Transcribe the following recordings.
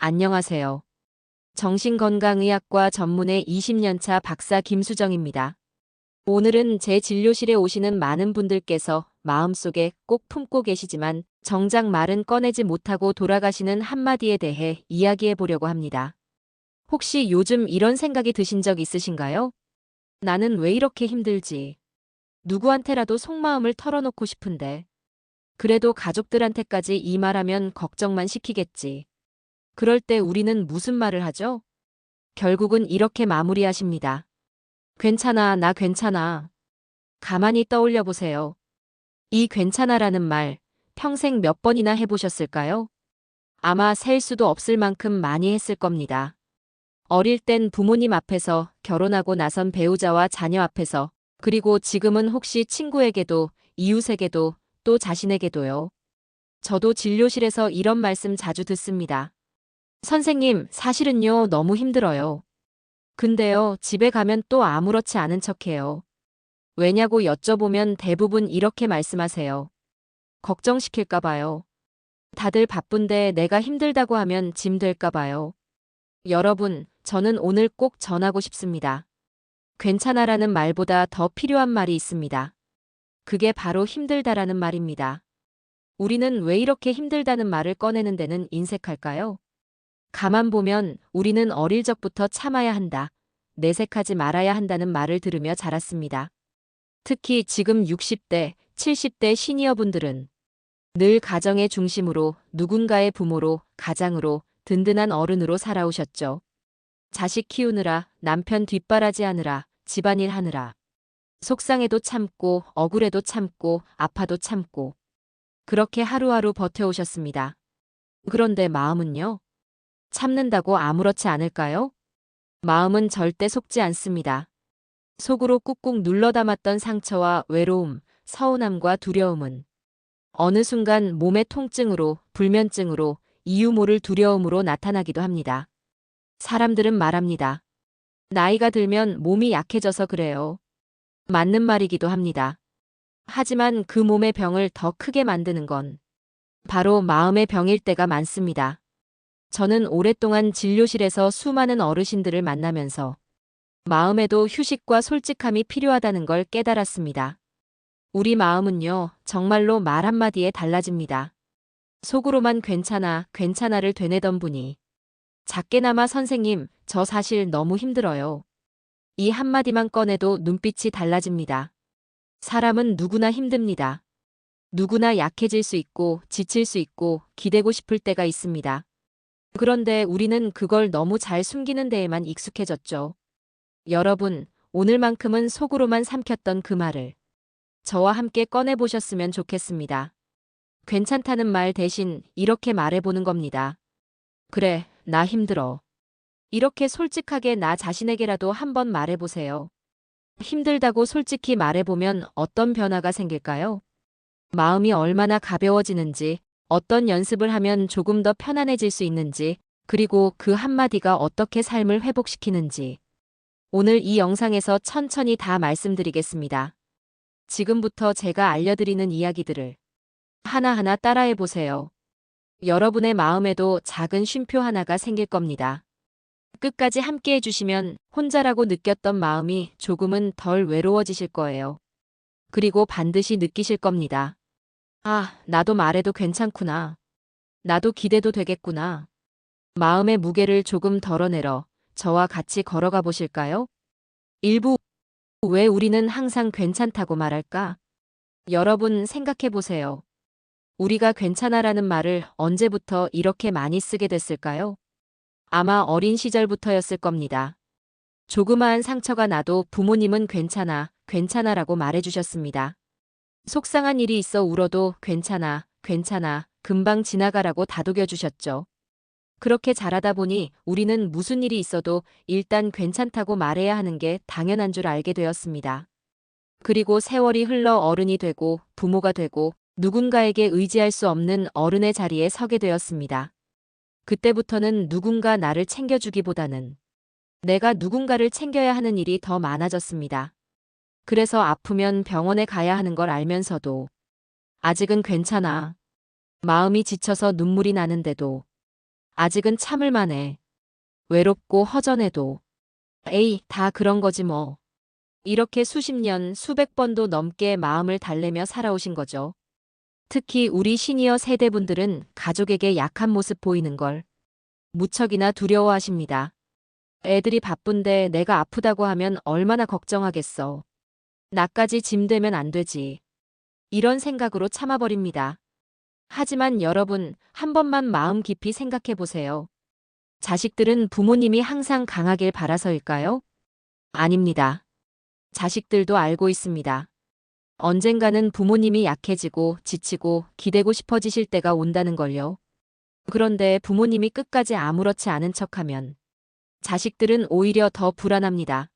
안녕하세요. 정신건강의학과 전문의 20년차 박사 김수정입니다. 오늘은 제 진료실에 오시는 많은 분들께서 마음속에 꼭 품고 계시지만 정작 말은 꺼내지 못하고 돌아가시는 한마디에 대해 이야기해 보려고 합니다. 혹시 요즘 이런 생각이 드신 적 있으신가요? 나는 왜 이렇게 힘들지? 누구한테라도 속마음을 털어놓고 싶은데. 그래도 가족들한테까지 이 말하면 걱정만 시키겠지. 그럴 때 우리는 무슨 말을 하죠? 결국은 이렇게 마무리하십니다. 괜찮아, 나 괜찮아. 가만히 떠올려 보세요. 이 괜찮아라는 말 평생 몇 번이나 해보셨을까요? 아마 셀 수도 없을 만큼 많이 했을 겁니다. 어릴 땐 부모님 앞에서, 결혼하고 나선 배우자와 자녀 앞에서, 그리고 지금은 혹시 친구에게도, 이웃에게도, 또 자신에게도요. 저도 진료실에서 이런 말씀 자주 듣습니다. 선생님, 사실은요, 너무 힘들어요. 근데요, 집에 가면 또 아무렇지 않은 척해요. 왜냐고 여쭤보면 대부분 이렇게 말씀하세요. 걱정시킬까 봐요. 다들 바쁜데 내가 힘들다고 하면 짐 될까 봐요. 여러분, 저는 오늘 꼭 전하고 싶습니다. 괜찮아라는 말보다 더 필요한 말이 있습니다. 그게 바로 힘들다라는 말입니다. 우리는 왜 이렇게 힘들다는 말을 꺼내는 데는 인색할까요? 가만 보면 우리는 어릴 적부터 참아야 한다, 내색하지 말아야 한다는 말을 들으며 자랐습니다. 특히 지금 60대, 70대 시니어분들은 늘 가정의 중심으로, 누군가의 부모로, 가장으로, 든든한 어른으로 살아오셨죠. 자식 키우느라, 남편 뒷바라지하느라, 집안일 하느라. 속상해도 참고, 억울해도 참고, 아파도 참고. 그렇게 하루하루 버텨오셨습니다. 그런데 마음은요? 참는다고 아무렇지 않을까요? 마음은 절대 속지 않습니다. 속으로 꾹꾹 눌러 담았던 상처와 외로움, 서운함과 두려움은 어느 순간 몸의 통증으로, 불면증으로, 이유 모를 두려움으로 나타나기도 합니다. 사람들은 말합니다. 나이가 들면 몸이 약해져서 그래요. 맞는 말이기도 합니다. 하지만 그 몸의 병을 더 크게 만드는 건 바로 마음의 병일 때가 많습니다. 저는 오랫동안 진료실에서 수많은 어르신들을 만나면서 마음에도 휴식과 솔직함이 필요하다는 걸 깨달았습니다. 우리 마음은요, 정말로 말 한마디에 달라집니다. 속으로만 괜찮아, 괜찮아를 되뇌던 분이 작게나마 선생님, 저 사실 너무 힘들어요. 이 한마디만 꺼내도 눈빛이 달라집니다. 사람은 누구나 힘듭니다. 누구나 약해질 수 있고, 지칠 수 있고, 기대고 싶을 때가 있습니다. 그런데 우리는 그걸 너무 잘 숨기는 데에만 익숙해졌죠. 여러분, 오늘만큼은 속으로만 삼켰던 그 말을 저와 함께 꺼내보셨으면 좋겠습니다. 괜찮다는 말 대신 이렇게 말해보는 겁니다. 그래, 나 힘들어. 이렇게 솔직하게 나 자신에게라도 한번 말해보세요. 힘들다고 솔직히 말해보면 어떤 변화가 생길까요? 마음이 얼마나 가벼워지는지, 어떤 연습을 하면 조금 더 편안해질 수 있는지, 그리고 그 한마디가 어떻게 삶을 회복시키는지. 오늘 이 영상에서 천천히 다 말씀드리겠습니다. 지금부터 제가 알려드리는 이야기들을 하나하나 따라해보세요. 여러분의 마음에도 작은 쉼표 하나가 생길 겁니다. 끝까지 함께 해주시면 혼자라고 느꼈던 마음이 조금은 덜 외로워지실 거예요. 그리고 반드시 느끼실 겁니다. 아, 나도 말해도 괜찮구나. 나도 기대도 되겠구나. 마음의 무게를 조금 덜어내려 저와 같이 걸어가 보실까요? 일부 왜 우리는 항상 괜찮다고 말할까? 여러분 생각해 보세요. 우리가 괜찮아라는 말을 언제부터 이렇게 많이 쓰게 됐을까요? 아마 어린 시절부터였을 겁니다. 조그마한 상처가 나도 부모님은 괜찮아, 괜찮아라고 말해주셨습니다. 속상한 일이 있어 울어도 괜찮아, 괜찮아, 금방 지나가라고 다독여 주셨죠. 그렇게 자라다 보니 우리는 무슨 일이 있어도 일단 괜찮다고 말해야 하는 게 당연한 줄 알게 되었습니다. 그리고 세월이 흘러 어른이 되고 부모가 되고 누군가에게 의지할 수 없는 어른의 자리에 서게 되었습니다. 그때부터는 누군가 나를 챙겨주기보다는 내가 누군가를 챙겨야 하는 일이 더 많아졌습니다. 그래서 아프면 병원에 가야 하는 걸 알면서도 아직은 괜찮아. 마음이 지쳐서 눈물이 나는데도 아직은 참을 만해. 외롭고 허전해도. 에이, 다 그런 거지 뭐. 이렇게 수십 년, 수백 번도 넘게 마음을 달래며 살아오신 거죠. 특히 우리 시니어 세대분들은 가족에게 약한 모습 보이는 걸 무척이나 두려워하십니다. 애들이 바쁜데 내가 아프다고 하면 얼마나 걱정하겠어. 나까지 짐 되면 안 되지. 이런 생각으로 참아버립니다. 하지만 여러분, 한 번만 마음 깊이 생각해 보세요. 자식들은 부모님이 항상 강하길 바라서일까요? 아닙니다. 자식들도 알고 있습니다. 언젠가는 부모님이 약해지고 지치고 기대고 싶어지실 때가 온다는 걸요. 그런데 부모님이 끝까지 아무렇지 않은 척하면 자식들은 오히려 더 불안합니다.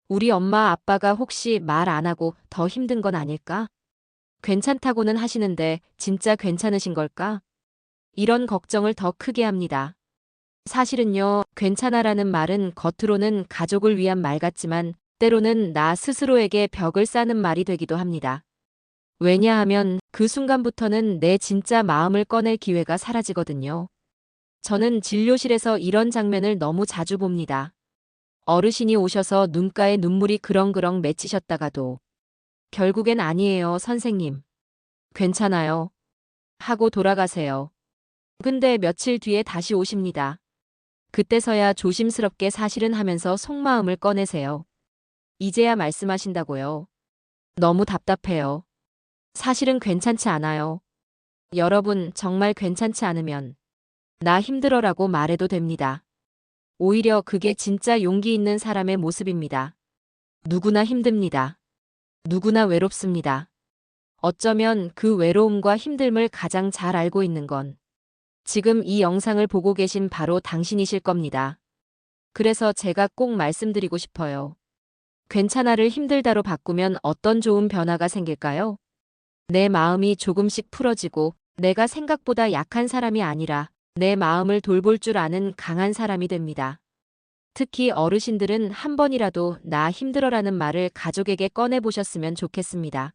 우리 엄마 아빠가 혹시 말 안 하고 더 힘든 건 아닐까? 괜찮다고는 하시는데 진짜 괜찮으신 걸까? 이런 걱정을 더 크게 합니다. 사실은요, 괜찮아라는 말은 겉으로는 가족을 위한 말 같지만 때로는 나 스스로에게 벽을 쌓는 말이 되기도 합니다. 왜냐하면 그 순간부터는 내 진짜 마음을 꺼낼 기회가 사라지거든요. 저는 진료실에서 이런 장면을 너무 자주 봅니다. 어르신이 오셔서 눈가에 눈물이 그렁그렁 맺히셨다가도 결국엔 아니에요, 선생님. 괜찮아요. 하고 돌아가세요. 근데 며칠 뒤에 다시 오십니다. 그때서야 조심스럽게 사실은 하면서 속마음을 꺼내세요. 이제야 말씀하신다고요. 너무 답답해요. 사실은 괜찮지 않아요. 여러분, 정말 괜찮지 않으면 나 힘들어라고 말해도 됩니다. 오히려 그게 진짜 용기 있는 사람의 모습입니다. 누구나 힘듭니다. 누구나 외롭습니다. 어쩌면 그 외로움과 힘듦을 가장 잘 알고 있는 건 지금 이 영상을 보고 계신 바로 당신이실 겁니다. 그래서 제가 꼭 말씀드리고 싶어요. 괜찮아를 힘들다로 바꾸면 어떤 좋은 변화가 생길까요? 내 마음이 조금씩 풀어지고 내가 생각보다 약한 사람이 아니라 내 마음을 돌볼 줄 아는 강한 사람이 됩니다. 특히 어르신들은 한 번이라도 나 힘들어라는 말을 가족에게 꺼내보셨으면 좋겠습니다.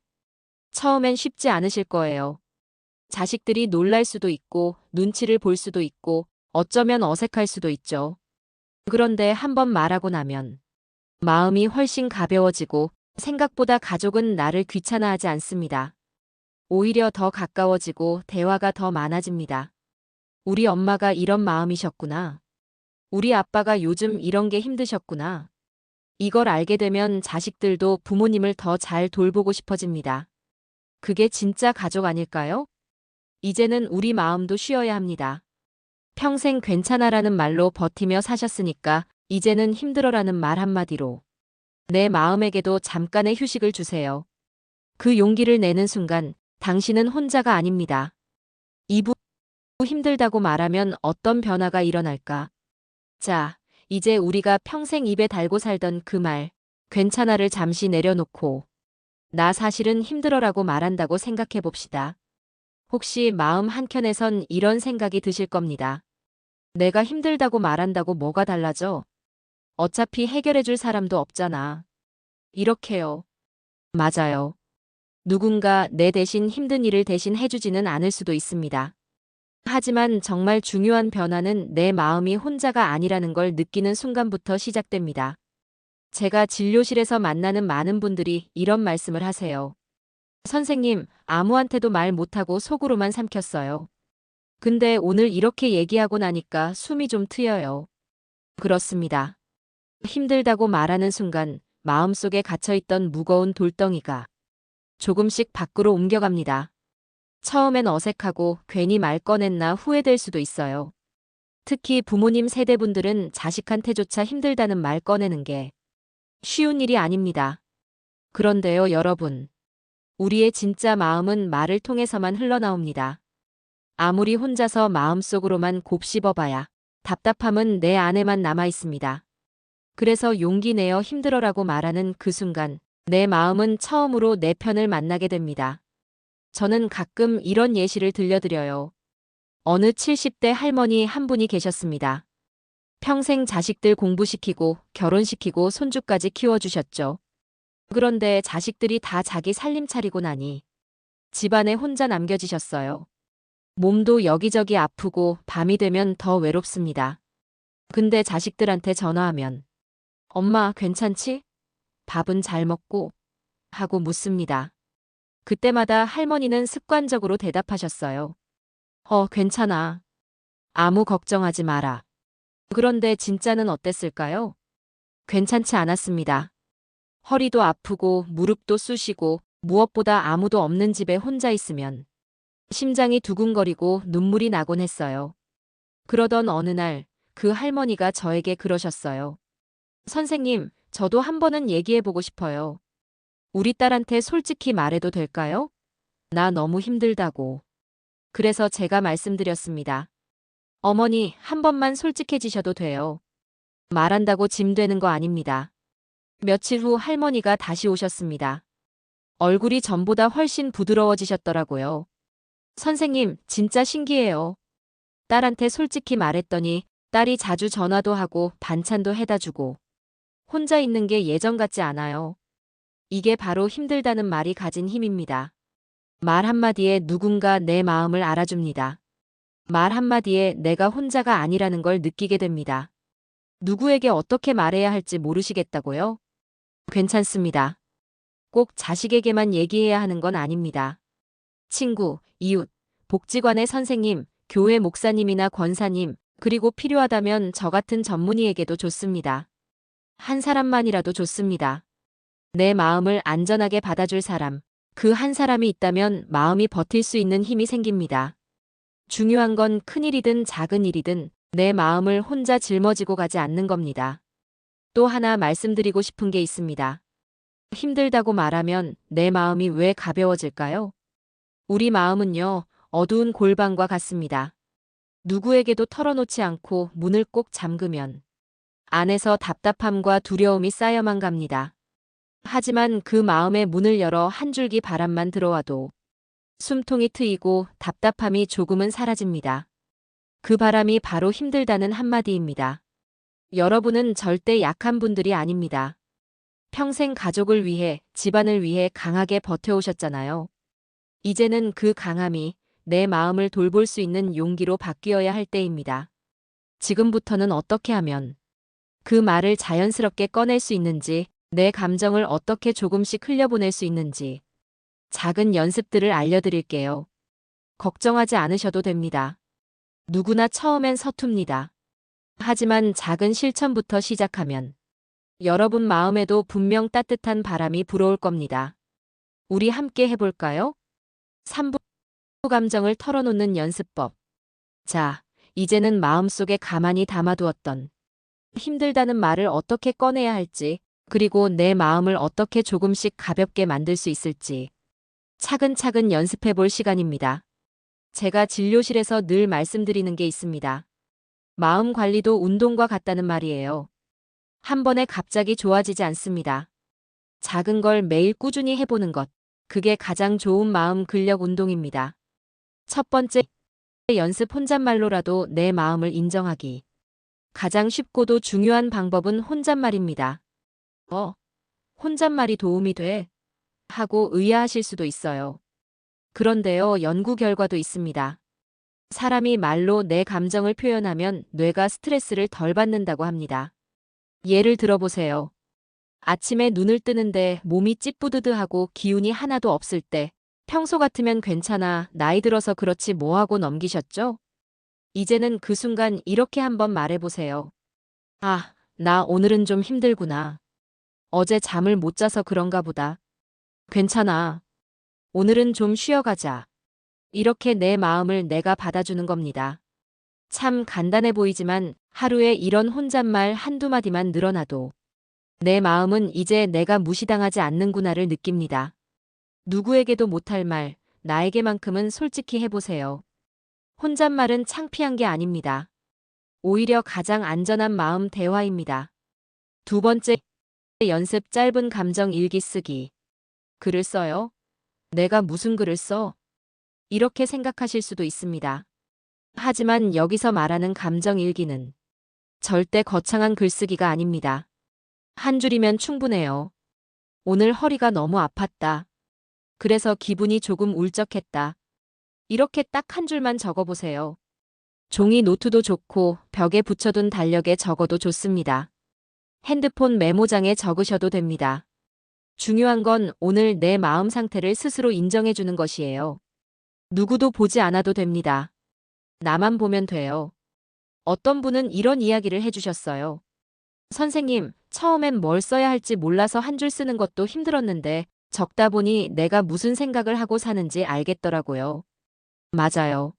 처음엔 쉽지 않으실 거예요. 자식들이 놀랄 수도 있고 눈치를 볼 수도 있고 어쩌면 어색할 수도 있죠. 그런데 한 번 말하고 나면 마음이 훨씬 가벼워지고 생각보다 가족은 나를 귀찮아하지 않습니다. 오히려 더 가까워지고 대화가 더 많아집니다. 우리 엄마가 이런 마음이셨구나. 우리 아빠가 요즘 이런 게 힘드셨구나. 이걸 알게 되면 자식들도 부모님을 더 잘 돌보고 싶어집니다. 그게 진짜 가족 아닐까요? 이제는 우리 마음도 쉬어야 합니다. 평생 괜찮아라는 말로 버티며 사셨으니까 이제는 힘들어라는 말 한마디로 내 마음에게도 잠깐의 휴식을 주세요. 그 용기를 내는 순간 당신은 혼자가 아닙니다. 이부 힘들다고 말하면 어떤 변화가 일어날까? 자, 이제 우리가 평생 입에 달고 살던 그 말, 괜찮아를 잠시 내려놓고 나 사실은 힘들어라고 말한다고 생각해 봅시다. 혹시 마음 한켠에선 이런 생각이 드실 겁니다. 내가 힘들다고 말한다고 뭐가 달라져? 어차피 해결해 줄 사람도 없잖아. 이렇게요. 맞아요. 누군가 내 대신 힘든 일을 대신 해주지는 않을 수도 있습니다. 하지만 정말 중요한 변화는 내 마음이 혼자가 아니라는 걸 느끼는 순간부터 시작됩니다. 제가 진료실에서 만나는 많은 분들이 이런 말씀을 하세요. 선생님, 아무한테도 말 못하고 속으로만 삼켰어요. 근데 오늘 이렇게 얘기하고 나니까 숨이 좀 트여요. 그렇습니다. 힘들다고 말하는 순간 마음속에 갇혀있던 무거운 돌덩이가 조금씩 밖으로 옮겨갑니다. 처음엔 어색하고 괜히 말 꺼냈나 후회될 수도 있어요. 특히 부모님 세대분들은 자식한테조차 힘들다는 말 꺼내는 게 쉬운 일이 아닙니다. 그런데요, 여러분. 우리의 진짜 마음은 말을 통해서만 흘러나옵니다. 아무리 혼자서 마음속으로만 곱씹어봐야 답답함은 내 안에만 남아 있습니다. 그래서 용기 내어 힘들어라고 말하는 그 순간 내 마음은 처음으로 내 편을 만나게 됩니다. 저는 가끔 이런 예시를 들려드려요. 어느 70대 할머니 한 분이 계셨습니다. 평생 자식들 공부시키고 결혼시키고 손주까지 키워주셨죠. 그런데 자식들이 다 자기 살림 차리고 나니 집안에 혼자 남겨지셨어요. 몸도 여기저기 아프고 밤이 되면 더 외롭습니다. 근데 자식들한테 전화하면 엄마 괜찮지? 밥은 잘 먹고? 하고 묻습니다. 그때마다 할머니는 습관적으로 대답하셨어요. 괜찮아. 아무 걱정하지 마라. 그런데 진짜는 어땠을까요? 괜찮지 않았습니다. 허리도 아프고 무릎도 쑤시고 무엇보다 아무도 없는 집에 혼자 있으면 심장이 두근거리고 눈물이 나곤 했어요. 그러던 어느 날 그 할머니가 저에게 그러셨어요. 선생님, 저도 한 번은 얘기해보고 싶어요. 우리 딸한테 솔직히 말해도 될까요? 나 너무 힘들다고. 그래서 제가 말씀드렸습니다. 어머니, 한 번만 솔직해지셔도 돼요. 말한다고 짐 되는 거 아닙니다. 며칠 후 할머니가 다시 오셨습니다. 얼굴이 전보다 훨씬 부드러워지셨더라고요. 선생님, 진짜 신기해요. 딸한테 솔직히 말했더니 딸이 자주 전화도 하고 반찬도 해다 주고 혼자 있는 게 예전 같지 않아요. 이게 바로 힘들다는 말이 가진 힘입니다. 말 한마디에 누군가 내 마음을 알아줍니다. 말 한마디에 내가 혼자가 아니라는 걸 느끼게 됩니다. 누구에게 어떻게 말해야 할지 모르시겠다고요? 괜찮습니다. 꼭 자식에게만 얘기해야 하는 건 아닙니다. 친구, 이웃, 복지관의 선생님, 교회 목사님이나 권사님, 그리고 필요하다면 저 같은 전문의에게도 좋습니다. 한 사람만이라도 좋습니다. 내 마음을 안전하게 받아줄 사람, 그 한 사람이 있다면 마음이 버틸 수 있는 힘이 생깁니다. 중요한 건 큰일이든 작은 일이든 내 마음을 혼자 짊어지고 가지 않는 겁니다. 또 하나 말씀드리고 싶은 게 있습니다. 힘들다고 말하면 내 마음이 왜 가벼워질까요? 우리 마음은요, 어두운 골방과 같습니다. 누구에게도 털어놓지 않고 문을 꼭 잠그면 안에서 답답함과 두려움이 쌓여만 갑니다. 하지만 그 마음의 문을 열어 한 줄기 바람만 들어와도 숨통이 트이고 답답함이 조금은 사라집니다. 그 바람이 바로 힘들다는 한마디입니다. 여러분은 절대 약한 분들이 아닙니다. 평생 가족을 위해, 집안을 위해 강하게 버텨오셨잖아요. 이제는 그 강함이 내 마음을 돌볼 수 있는 용기로 바뀌어야 할 때입니다. 지금부터는 어떻게 하면 그 말을 자연스럽게 꺼낼 수 있는지, 내 감정을 어떻게 조금씩 흘려보낼 수 있는지 작은 연습들을 알려드릴게요. 걱정하지 않으셔도 됩니다. 누구나 처음엔 서툽니다. 하지만 작은 실천부터 시작하면 여러분 마음에도 분명 따뜻한 바람이 불어올 겁니다. 우리 함께 해볼까요? 3분 감정을 털어놓는 연습법. 자, 이제는 마음속에 가만히 담아두었던 힘들다는 말을 어떻게 꺼내야 할지, 그리고 내 마음을 어떻게 조금씩 가볍게 만들 수 있을지 차근차근 연습해 볼 시간입니다. 제가 진료실에서 늘 말씀드리는 게 있습니다. 마음 관리도 운동과 같다는 말이에요. 한 번에 갑자기 좋아지지 않습니다. 작은 걸 매일 꾸준히 해보는 것, 그게 가장 좋은 마음 근력 운동입니다. 첫 번째, 연습 혼잣말로라도 내 마음을 인정하기. 가장 쉽고도 중요한 방법은 혼잣말입니다. 혼잣말이 도움이 돼? 하고 의아하실 수도 있어요. 그런데요, 연구 결과도 있습니다. 사람이 말로 내 감정을 표현하면 뇌가 스트레스를 덜 받는다고 합니다. 예를 들어보세요. 아침에 눈을 뜨는데 몸이 찌뿌드드하고 기운이 하나도 없을 때, 평소 같으면 괜찮아, 나이 들어서 그렇지 뭐 하고 넘기셨죠? 이제는 그 순간 이렇게 한번 말해보세요. 아, 나 오늘은 좀 힘들구나. 어제 잠을 못 자서 그런가 보다. 괜찮아. 오늘은 좀 쉬어가자. 이렇게 내 마음을 내가 받아주는 겁니다. 참 간단해 보이지만 하루에 이런 혼잣말 한두 마디만 늘어나도 내 마음은 이제 내가 무시당하지 않는구나를 느낍니다. 누구에게도 못할 말, 나에게만큼은 솔직히 해보세요. 혼잣말은 창피한 게 아닙니다. 오히려 가장 안전한 마음 대화입니다. 두 번째, 연습 짧은 감정 일기 쓰기. 글을 써요? 내가 무슨 글을 써? 이렇게 생각하실 수도 있습니다. 하지만 여기서 말하는 감정 일기는 절대 거창한 글쓰기가 아닙니다. 한 줄이면 충분해요. 오늘 허리가 너무 아팠다. 그래서 기분이 조금 울적했다. 이렇게 딱 한 줄만 적어보세요. 종이 노트도 좋고 벽에 붙여둔 달력에 적어도 좋습니다. 핸드폰 메모장에 적으셔도 됩니다. 중요한 건 오늘 내 마음 상태를 스스로 인정해주는 것이에요. 누구도 보지 않아도 됩니다. 나만 보면 돼요. 어떤 분은 이런 이야기를 해주셨어요. 선생님, 처음엔 뭘 써야 할지 몰라서 한 줄 쓰는 것도 힘들었는데 적다 보니 내가 무슨 생각을 하고 사는지 알겠더라고요. 맞아요.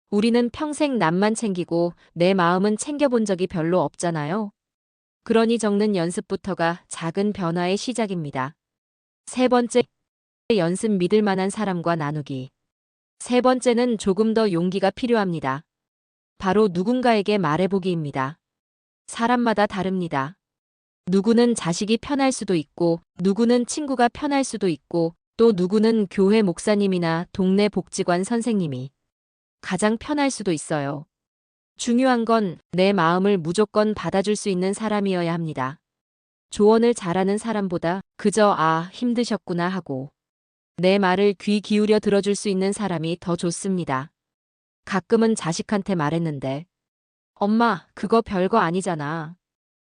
우리는 평생 남만 챙기고 내 마음은 챙겨본 적이 별로 없잖아요. 그러니 적는 연습부터가 작은 변화의 시작입니다. 세 번째, 연습 믿을 만한 사람과 나누기. 세 번째는 조금 더 용기가 필요합니다. 바로 누군가에게 말해보기입니다. 사람마다 다릅니다. 누구는 자식이 편할 수도 있고, 누구는 친구가 편할 수도 있고, 또 누구는 교회 목사님이나 동네 복지관 선생님이 가장 편할 수도 있어요. 중요한 건 내 마음을 무조건 받아줄 수 있는 사람이어야 합니다. 조언을 잘하는 사람보다 그저 힘드셨구나 하고 내 말을 귀 기울여 들어줄 수 있는 사람이 더 좋습니다. 가끔은 자식한테 말했는데 엄마, 그거 별거 아니잖아.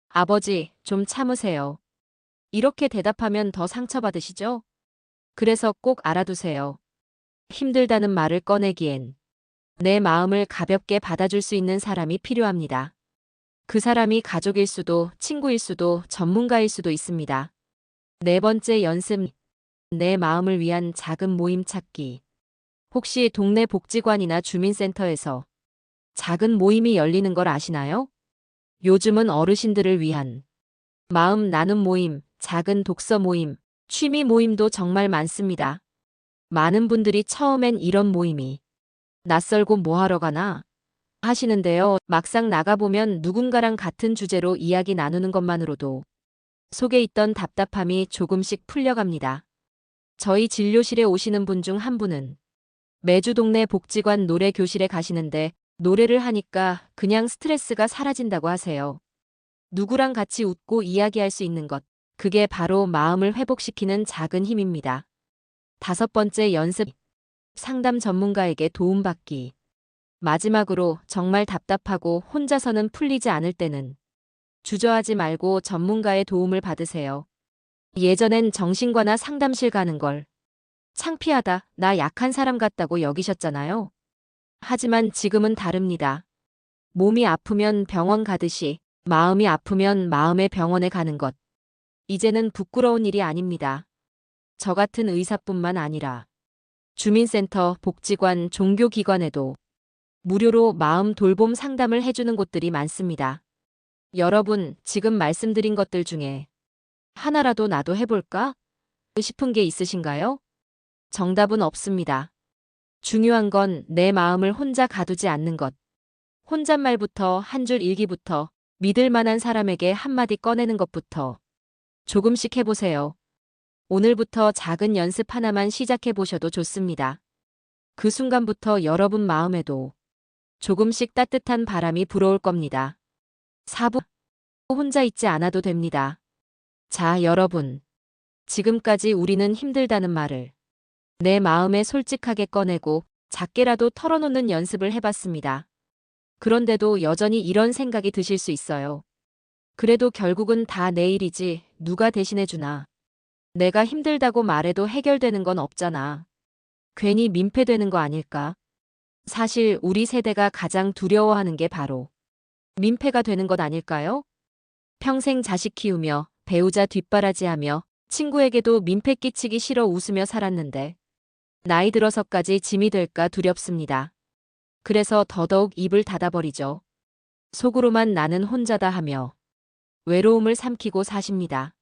아버지, 좀 참으세요. 이렇게 대답하면 더 상처받으시죠? 그래서 꼭 알아두세요. 힘들다는 말을 꺼내기엔 내 마음을 가볍게 받아줄 수 있는 사람이 필요합니다. 그 사람이 가족일 수도, 친구일 수도, 전문가일 수도 있습니다. 네 번째 연습, 내 마음을 위한 작은 모임 찾기. 혹시 동네 복지관이나 주민센터에서 작은 모임이 열리는 걸 아시나요? 요즘은 어르신들을 위한 마음 나눔 모임, 작은 독서 모임, 취미 모임도 정말 많습니다. 많은 분들이 처음엔 이런 모임이 낯설고 뭐하러 가나 하시는데요. 막상 나가보면 누군가랑 같은 주제로 이야기 나누는 것만으로도 속에 있던 답답함이 조금씩 풀려갑니다. 저희 진료실에 오시는 분 중 한 분은 매주 동네 복지관 노래 교실에 가시는데 노래를 하니까 그냥 스트레스가 사라진다고 하세요. 누구랑 같이 웃고 이야기할 수 있는 것, 그게 바로 마음을 회복시키는 작은 힘입니다. 다섯 번째 연습, 상담 전문가에게 도움받기. 마지막으로 정말 답답하고 혼자서는 풀리지 않을 때는 주저하지 말고 전문가의 도움을 받으세요. 예전엔 정신과나 상담실 가는 걸 창피하다, 나 약한 사람 같다고 여기셨잖아요. 하지만 지금은 다릅니다. 몸이 아프면 병원 가듯이 마음이 아프면 마음의 병원에 가는 것. 이제는 부끄러운 일이 아닙니다. 저 같은 의사뿐만 아니라 주민센터, 복지관, 종교기관에도 무료로 마음 돌봄 상담을 해주는 곳들이 많습니다. 여러분, 지금 말씀드린 것들 중에 하나라도 나도 해볼까 싶은 게 있으신가요? 정답은 없습니다. 중요한 건 내 마음을 혼자 가두지 않는 것. 혼잣말부터 한 줄 일기부터 믿을 만한 사람에게 한마디 꺼내는 것부터 조금씩 해보세요. 오늘부터 작은 연습 하나만 시작해 보셔도 좋습니다. 그 순간부터 여러분 마음에도 조금씩 따뜻한 바람이 불어올 겁니다. 4부 혼자 있지 않아도 됩니다. 자, 여러분. 지금까지 우리는 힘들다는 말을 내 마음에 솔직하게 꺼내고 작게라도 털어놓는 연습을 해봤습니다. 그런데도 여전히 이런 생각이 드실 수 있어요. 그래도 결국은 다 내 일이지 누가 대신해주나. 내가 힘들다고 말해도 해결되는 건 없잖아. 괜히 민폐되는 거 아닐까? 사실 우리 세대가 가장 두려워하는 게 바로 민폐가 되는 것 아닐까요? 평생 자식 키우며 배우자 뒷바라지하며 친구에게도 민폐 끼치기 싫어 웃으며 살았는데 나이 들어서까지 짐이 될까 두렵습니다. 그래서 더더욱 입을 닫아버리죠. 속으로만 나는 혼자다 하며 외로움을 삼키고 사십니다.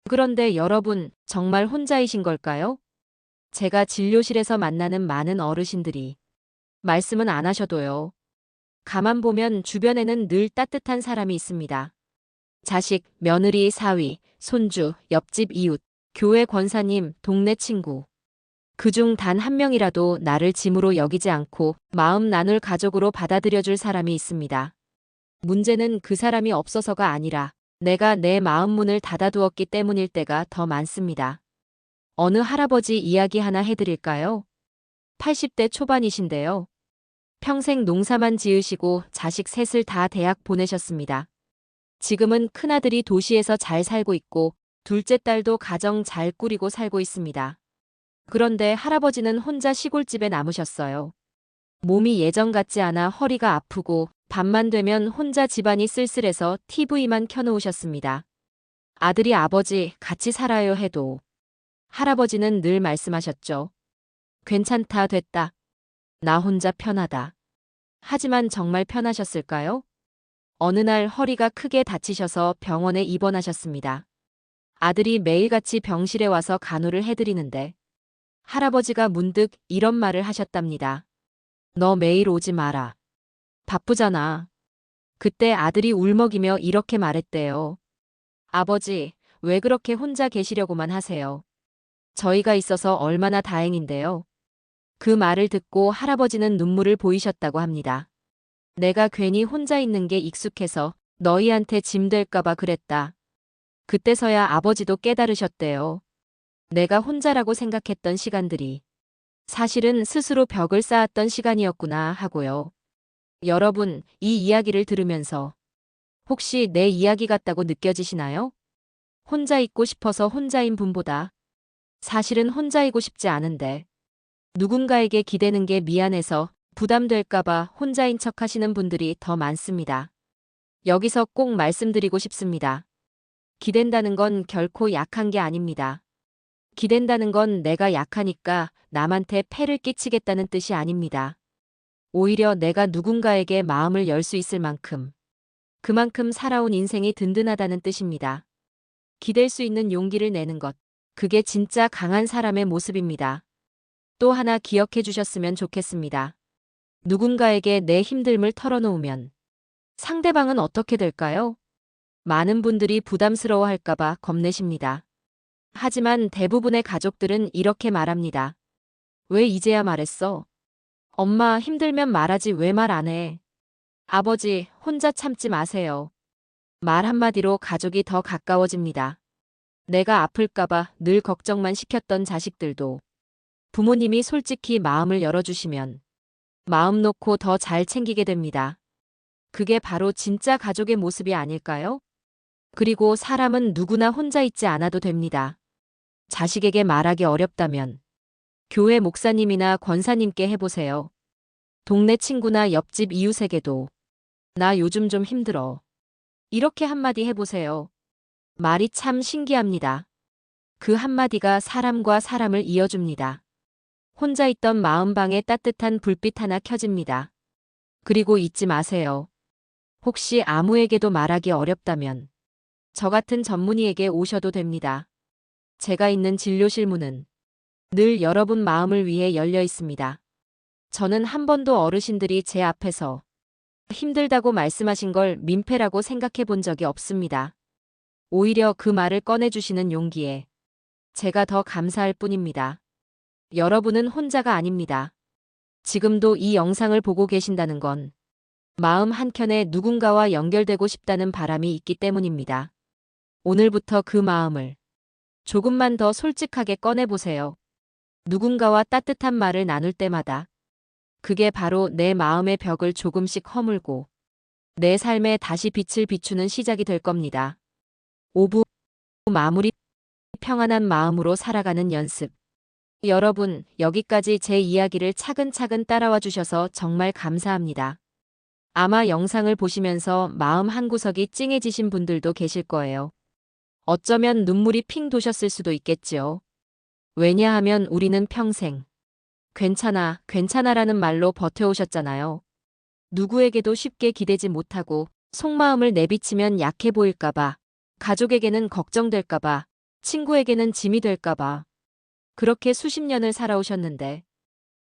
그런데 여러분, 정말 혼자이신 걸까요? 제가 진료실에서 만나는 많은 어르신들이 말씀은 안 하셔도요. 가만 보면 주변에는 늘 따뜻한 사람이 있습니다. 자식, 며느리, 사위, 손주, 옆집 이웃, 교회 권사님, 동네 친구. 그중 단 한 명이라도 나를 짐으로 여기지 않고 마음 나눌 가족으로 받아들여줄 사람이 있습니다. 문제는 그 사람이 없어서가 아니라 내가 내 마음 문을 닫아두었기 때문일 때가 더 많습니다. 어느 할아버지 이야기 하나 해드릴까요? 80대 초반이신데요. 평생 농사만 지으시고 자식 셋을 다 대학 보내셨습니다. 지금은 큰아들이 도시에서 잘 살고 있고 둘째 딸도 가정 잘 꾸리고 살고 있습니다. 그런데 할아버지는 혼자 시골집에 남으셨어요. 몸이 예전 같지 않아 허리가 아프고 밤만 되면 혼자 집안이 쓸쓸해서 TV만 켜놓으셨습니다. 아들이 아버지 같이 살아요 해도 할아버지는 늘 말씀하셨죠. 괜찮다 됐다. 나 혼자 편하다. 하지만 정말 편하셨을까요? 어느 날 허리가 크게 다치셔서 병원에 입원하셨습니다. 아들이 매일같이 병실에 와서 간호를 해드리는데 할아버지가 문득 이런 말을 하셨답니다. 너 매일 오지 마라. 바쁘잖아. 그때 아들이 울먹이며 이렇게 말했대요. 아버지, 왜 그렇게 혼자 계시려고만 하세요? 저희가 있어서 얼마나 다행인데요. 그 말을 듣고 할아버지는 눈물을 보이셨다고 합니다. 내가 괜히 혼자 있는 게 익숙해서 너희한테 짐 될까봐 그랬다. 그때서야 아버지도 깨달으셨대요. 내가 혼자라고 생각했던 시간들이 사실은 스스로 벽을 쌓았던 시간이었구나 하고요. 여러분, 이 이야기를 들으면서 혹시 내 이야기 같다고 느껴지시나요? 혼자 있고 싶어서 혼자인 분보다 사실은 혼자이고 싶지 않은데 누군가에게 기대는 게 미안해서 부담될까봐 혼자인 척 하시는 분들이 더 많습니다. 여기서 꼭 말씀드리고 싶습니다. 기댄다는 건 결코 약한 게 아닙니다. 기댄다는 건 내가 약하니까 남한테 폐를 끼치겠다는 뜻이 아닙니다. 오히려 내가 누군가에게 마음을 열 수 있을 만큼 그만큼 살아온 인생이 든든하다는 뜻입니다. 기댈 수 있는 용기를 내는 것. 그게 진짜 강한 사람의 모습입니다. 또 하나 기억해 주셨으면 좋겠습니다. 누군가에게 내 힘듦을 털어놓으면 상대방은 어떻게 될까요? 많은 분들이 부담스러워할까봐 겁내십니다. 하지만 대부분의 가족들은 이렇게 말합니다. 왜 이제야 말했어? 엄마 힘들면 말하지 왜 말 안 해? 아버지 혼자 참지 마세요. 말 한마디로 가족이 더 가까워집니다. 내가 아플까봐 늘 걱정만 시켰던 자식들도 부모님이 솔직히 마음을 열어주시면 마음 놓고 더 잘 챙기게 됩니다. 그게 바로 진짜 가족의 모습이 아닐까요? 그리고 사람은 누구나 혼자 있지 않아도 됩니다. 자식에게 말하기 어렵다면 교회 목사님이나 권사님께 해보세요. 동네 친구나 옆집 이웃에게도 나 요즘 좀 힘들어. 이렇게 한마디 해보세요. 말이 참 신기합니다. 그 한마디가 사람과 사람을 이어줍니다. 혼자 있던 마음방에 따뜻한 불빛 하나 켜집니다. 그리고 잊지 마세요. 혹시 아무에게도 말하기 어렵다면 저 같은 전문의에게 오셔도 됩니다. 제가 있는 진료실 문은 늘 여러분 마음을 위해 열려 있습니다. 저는 한 번도 어르신들이 제 앞에서 힘들다고 말씀하신 걸 민폐라고 생각해 본 적이 없습니다. 오히려 그 말을 꺼내주시는 용기에 제가 더 감사할 뿐입니다. 여러분은 혼자가 아닙니다. 지금도 이 영상을 보고 계신다는 건 마음 한켠에 누군가와 연결되고 싶다는 바람이 있기 때문입니다. 오늘부터 그 마음을 조금만 더 솔직하게 꺼내보세요. 누군가와 따뜻한 말을 나눌 때마다 그게 바로 내 마음의 벽을 조금씩 허물고 내 삶에 다시 빛을 비추는 시작이 될 겁니다. 5부 마무리 평안한 마음으로 살아가는 연습. 여러분, 여기까지 제 이야기를 차근차근 따라와 주셔서 정말 감사합니다. 아마 영상을 보시면서 마음 한구석이 찡해지신 분들도 계실 거예요. 어쩌면 눈물이 핑 도셨을 수도 있겠지요. 왜냐하면 우리는 평생 괜찮아, 괜찮아라는 말로 버텨오셨잖아요. 누구에게도 쉽게 기대지 못하고 속마음을 내비치면 약해 보일까봐, 가족에게는 걱정될까봐, 친구에게는 짐이 될까봐 그렇게 수십 년을 살아오셨는데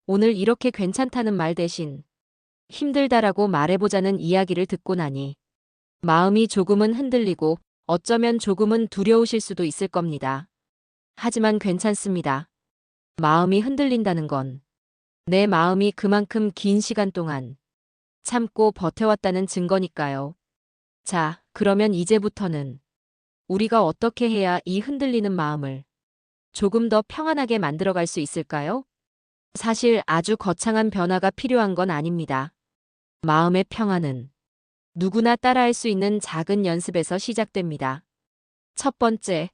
오늘 이렇게 괜찮다는 말 대신 힘들다라고 말해보자는 이야기를 듣고 나니 마음이 조금은 흔들리고 어쩌면 조금은 두려우실 수도 있을 겁니다. 하지만 괜찮습니다. 마음이 흔들린다는 건 내 마음이 그만큼 긴 시간 동안 참고 버텨왔다는 증거니까요. 자, 그러면 이제부터는 우리가 어떻게 해야 이 흔들리는 마음을 조금 더 평안하게 만들어갈 수 있을까요? 사실 아주 거창한 변화가 필요한 건 아닙니다. 마음의 평안은 누구나 따라할 수 있는 작은 연습에서 시작됩니다. 첫 번째,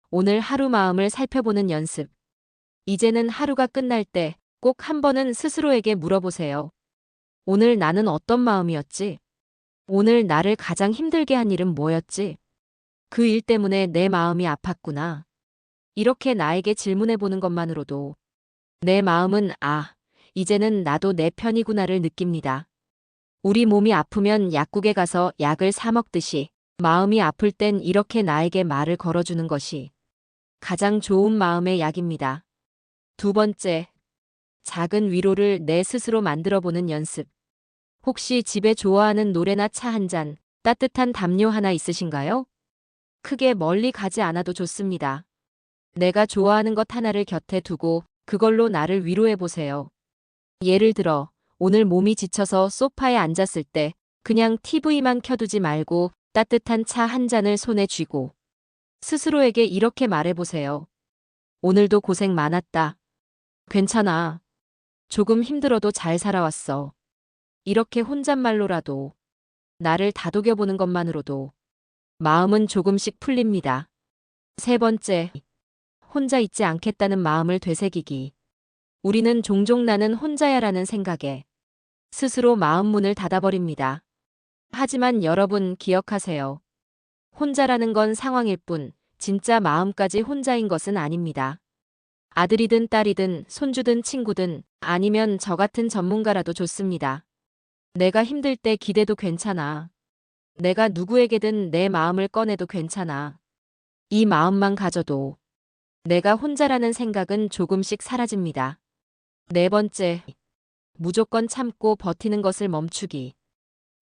오늘 하루 마음을 살펴보는 연습. 이제는 하루가 끝날 때 꼭 한 번은 스스로에게 물어보세요. 오늘 나는 어떤 마음이었지? 오늘 나를 가장 힘들게 한 일은 뭐였지? 그 일 때문에 내 마음이 아팠구나. 이렇게 나에게 질문해 보는 것만으로도 내 마음은 이제는 나도 내 편이구나를 느낍니다. 우리 몸이 아프면 약국에 가서 약을 사 먹듯이 마음이 아플 땐 이렇게 나에게 말을 걸어주는 것이 가장 좋은 마음의 약입니다. 두 번째, 작은 위로를 내 스스로 만들어 보는 연습. 혹시 집에 좋아하는 노래나 차 한 잔, 따뜻한 담요 하나 있으신가요? 크게 멀리 가지 않아도 좋습니다. 내가 좋아하는 것 하나를 곁에 두고 그걸로 나를 위로해 보세요. 예를 들어, 오늘 몸이 지쳐서 소파에 앉았을 때 그냥 TV만 켜두지 말고 따뜻한 차 한 잔을 손에 쥐고 스스로에게 이렇게 말해 보세요. 오늘도 고생 많았다. 괜찮아. 조금 힘들어도 잘 살아왔어. 이렇게 혼잣말로라도 나를 다독여 보는 것만으로도 마음은 조금씩 풀립니다. 세 번째, 혼자 있지 않겠다는 마음을 되새기기. 우리는 종종 나는 혼자야라는 생각에 스스로 마음 문을 닫아버립니다. 하지만 여러분 기억하세요. 혼자라는 건 상황일 뿐, 진짜 마음까지 혼자인 것은 아닙니다. 아들이든 딸이든 손주든 친구든 아니면 저 같은 전문가라도 좋습니다. 내가 힘들 때 기대도 괜찮아. 내가 누구에게든 내 마음을 꺼내도 괜찮아. 이 마음만 가져도 내가 혼자라는 생각은 조금씩 사라집니다. 네 번째, 무조건 참고 버티는 것을 멈추기.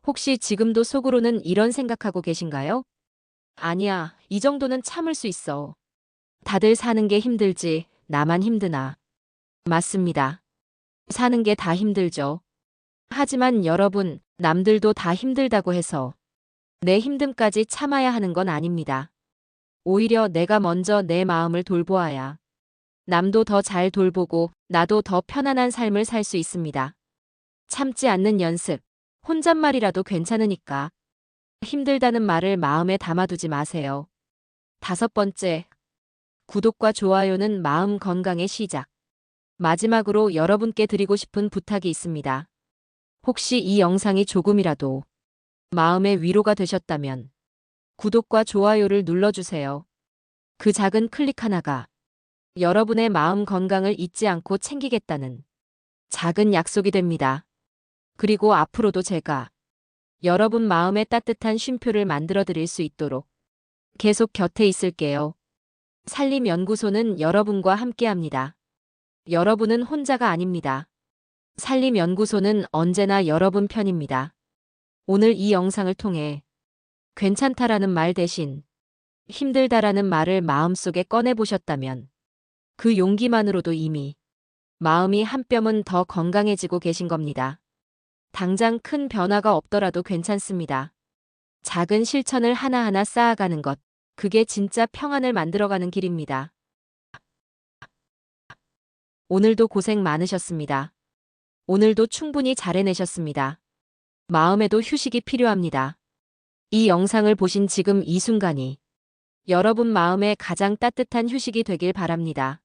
혹시 지금도 속으로는 이런 생각하고 계신가요? 아니야, 이 정도는 참을 수 있어. 다들 사는 게 힘들지, 나만 힘드나. 맞습니다. 사는 게 다 힘들죠. 하지만 여러분, 남들도 다 힘들다고 해서 내 힘듦까지 참아야 하는 건 아닙니다. 오히려 내가 먼저 내 마음을 돌보아야 남도 더 잘 돌보고 나도 더 편안한 삶을 살 수 있습니다. 참지 않는 연습. 혼잣말이라도 괜찮으니까 힘들다는 말을 마음에 담아두지 마세요. 다섯 번째, 구독과 좋아요는 마음 건강의 시작. 마지막으로 여러분께 드리고 싶은 부탁이 있습니다. 혹시 이 영상이 조금이라도 마음의 위로가 되셨다면 구독과 좋아요를 눌러주세요. 그 작은 클릭 하나가 여러분의 마음 건강을 잊지 않고 챙기겠다는 작은 약속이 됩니다. 그리고 앞으로도 제가 여러분 마음에 따뜻한 쉼표를 만들어 드릴 수 있도록 계속 곁에 있을게요. 산림연구소는 여러분과 함께합니다. 여러분은 혼자가 아닙니다. 산림연구소는 언제나 여러분 편입니다. 오늘 이 영상을 통해 괜찮다라는 말 대신 힘들다라는 말을 마음속에 꺼내보셨다면 그 용기만으로도 이미 마음이 한 뼘은 더 건강해지고 계신 겁니다. 당장 큰 변화가 없더라도 괜찮습니다. 작은 실천을 하나하나 쌓아가는 것, 그게 진짜 평안을 만들어가는 길입니다. 오늘도 고생 많으셨습니다. 오늘도 충분히 잘 해내셨습니다. 마음에도 휴식이 필요합니다. 이 영상을 보신 지금 이 순간이 여러분 마음에 가장 따뜻한 휴식이 되길 바랍니다.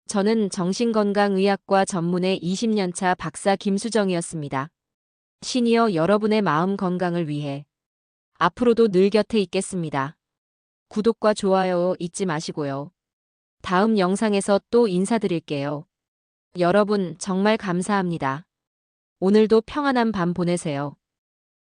저는 정신건강의학과 전문의 20년차 박사 김수정이었습니다. 시니어 여러분의 마음 건강을 위해 앞으로도 늘 곁에 있겠습니다. 구독과 좋아요 잊지 마시고요. 다음 영상에서 또 인사드릴게요. 여러분 정말 감사합니다. 오늘도 평안한 밤 보내세요.